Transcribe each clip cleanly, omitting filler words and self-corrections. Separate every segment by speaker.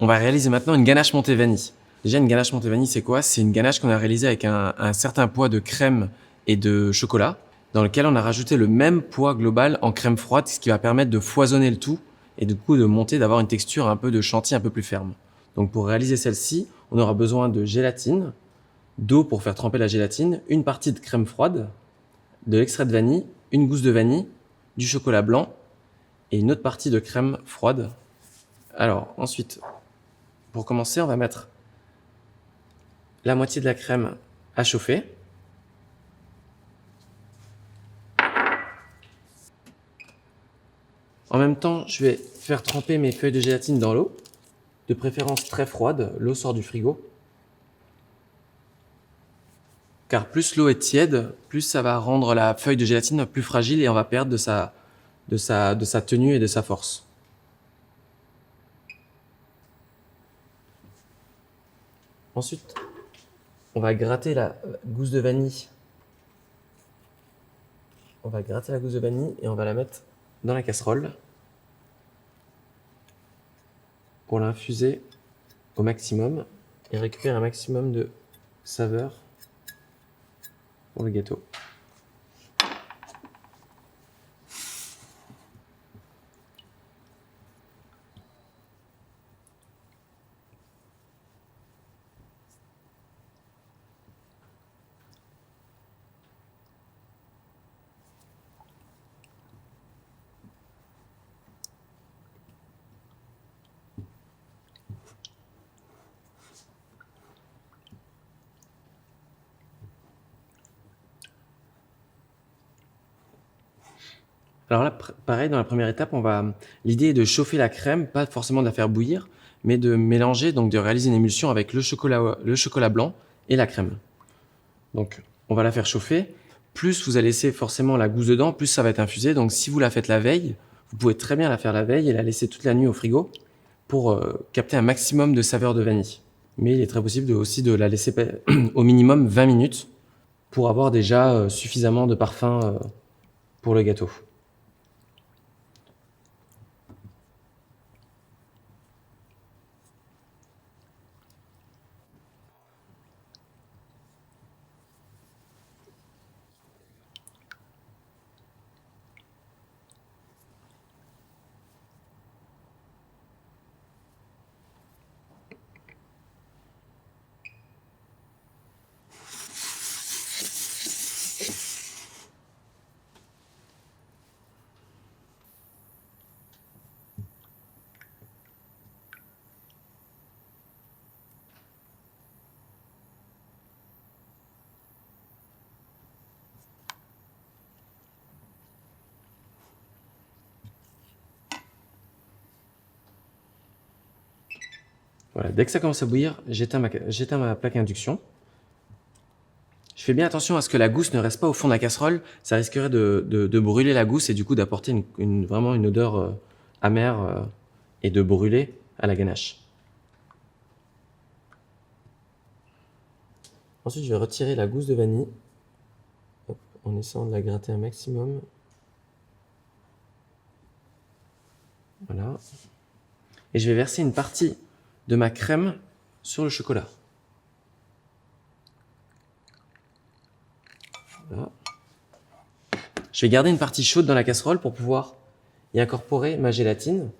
Speaker 1: On va réaliser maintenant une ganache montée vanille. Déjà, une ganache montée vanille, c'est quoi? C'est une ganache qu'on a réalisée avec un certain poids de crème et de chocolat, dans lequel on a rajouté le même poids global en crème froide, ce qui va permettre de foisonner le tout et du coup de monter, d'avoir une texture un peu de chantilly un peu plus ferme. Donc pour réaliser celle-ci, on aura besoin de gélatine, d'eau pour faire tremper la gélatine, une partie de crème froide, de l'extrait de vanille, une gousse de vanille, du chocolat blanc et une autre partie de crème froide. Alors ensuite, pour commencer, on va mettre la moitié de la crème à chauffer. En même temps, je vais faire tremper mes feuilles de gélatine dans l'eau, de préférence très froide. L'eau sort du frigo. Car plus l'eau est tiède, plus ça va rendre la feuille de gélatine plus fragile et on va perdre de sa tenue et de sa force. Ensuite, on va gratter la gousse de vanille. On va gratter la gousse de vanille et on va la mettre dans la casserole pour l'infuser au maximum et récupérer un maximum de saveur pour le gâteau. Alors là, pareil, dans la première étape, l'idée est de chauffer la crème, pas forcément de la faire bouillir, mais de mélanger, donc de réaliser une émulsion avec le chocolat blanc et la crème. Donc, on va la faire chauffer. Plus vous allez laisser forcément la gousse dedans, plus ça va être infusé. Donc, si vous la faites la veille, vous pouvez très bien la faire la veille et la laisser toute la nuit au frigo pour capter un maximum de saveur de vanille. Mais il est très possible aussi de la laisser au minimum 20 minutes pour avoir déjà suffisamment de parfum pour le gâteau. Voilà, dès que ça commence à bouillir, j'éteins ma plaque à induction. Je fais bien attention à ce que la gousse ne reste pas au fond de la casserole. Ça risquerait de brûler la gousse et du coup d'apporter vraiment une odeur amère et de brûler à la ganache. Ensuite, je vais retirer la gousse de vanille en essayant de la gratter un maximum. Voilà. Et je vais verser une partie de ma crème sur le chocolat. Voilà. Je vais garder une partie chaude dans la casserole pour pouvoir y incorporer ma gélatine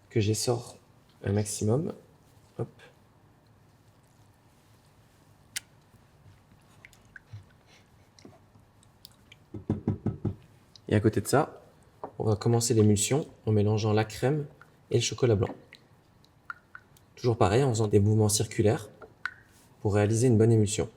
Speaker 1: que j'essore un maximum. Hop. Et à côté de ça, on va commencer l'émulsion en mélangeant la crème et le chocolat blanc. Toujours pareil, en faisant des mouvements circulaires pour réaliser une bonne émulsion.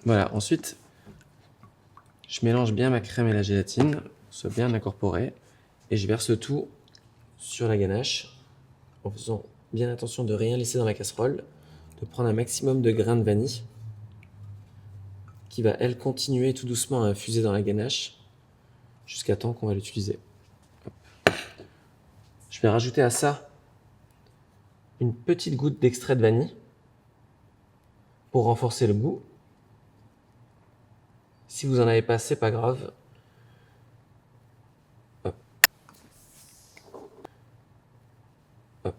Speaker 1: Voilà, ensuite, je mélange bien ma crème et la gélatine, soit bien incorporé, et je verse tout sur la ganache, en faisant bien attention de rien laisser dans la casserole. de prendre un maximum de grains de vanille qui va, elle, continuer tout doucement à infuser dans la ganache jusqu'à temps qu'on va l'utiliser. Je vais rajouter à ça une petite goutte d'extrait de vanille pour renforcer le goût. Si vous en avez pas, c'est pas grave. Hop. Hop.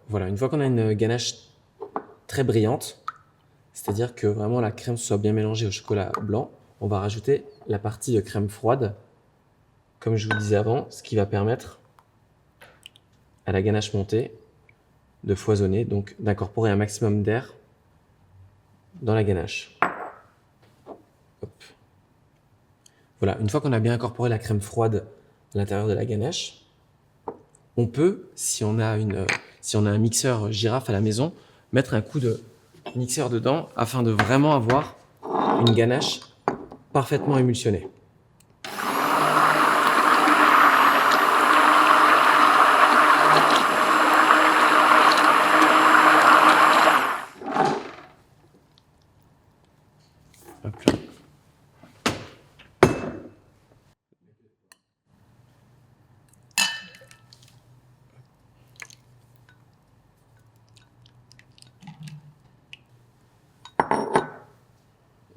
Speaker 1: Voilà. Une fois qu'on a une ganache très brillante, c'est-à-dire que vraiment la crème soit bien mélangée au chocolat blanc, on va rajouter la partie de crème froide, comme je vous disais avant, ce qui va permettre à la ganache montée de foisonner, donc d'incorporer un maximum d'air dans la ganache. Hop. Voilà, une fois qu'on a bien incorporé la crème froide à l'intérieur de la ganache, on peut, si on a un mixeur girafe à la maison, mettre un coup de mixeur dedans afin de vraiment avoir une ganache parfaitement émulsionnée. Hop là.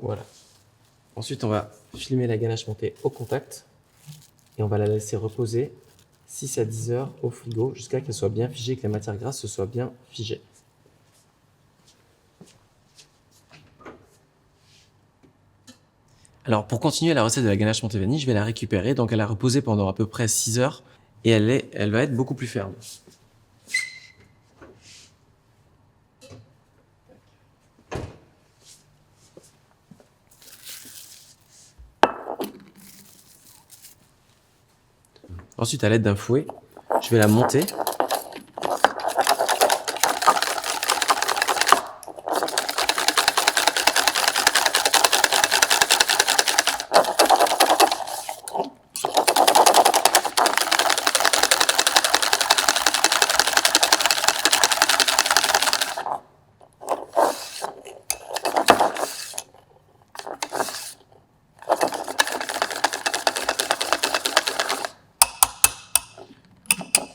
Speaker 1: Voilà. Ensuite, on va filmer la ganache montée au contact et on va la laisser reposer 6 à 10 heures au frigo jusqu'à qu'elle soit bien figée, que la matière grasse se soit bien figée. Alors, pour continuer la recette de la ganache montée vanille, je vais la récupérer. Donc, elle a reposé pendant à peu près 6 heures et elle va être beaucoup plus ferme. Ensuite, à l'aide d'un fouet, je vais la monter.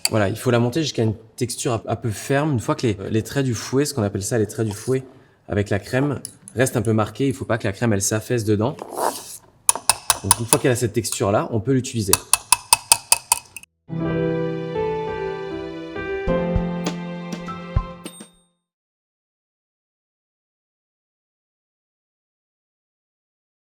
Speaker 1: Voilà, il faut la monter jusqu'à une texture un peu ferme. Une fois que les traits du fouet, ce qu'on appelle ça les traits du fouet, avec la crème, restent un peu marqués. Il ne faut pas que la crème elle s'affaisse dedans. Donc une fois qu'elle a cette texture-là, on peut l'utiliser.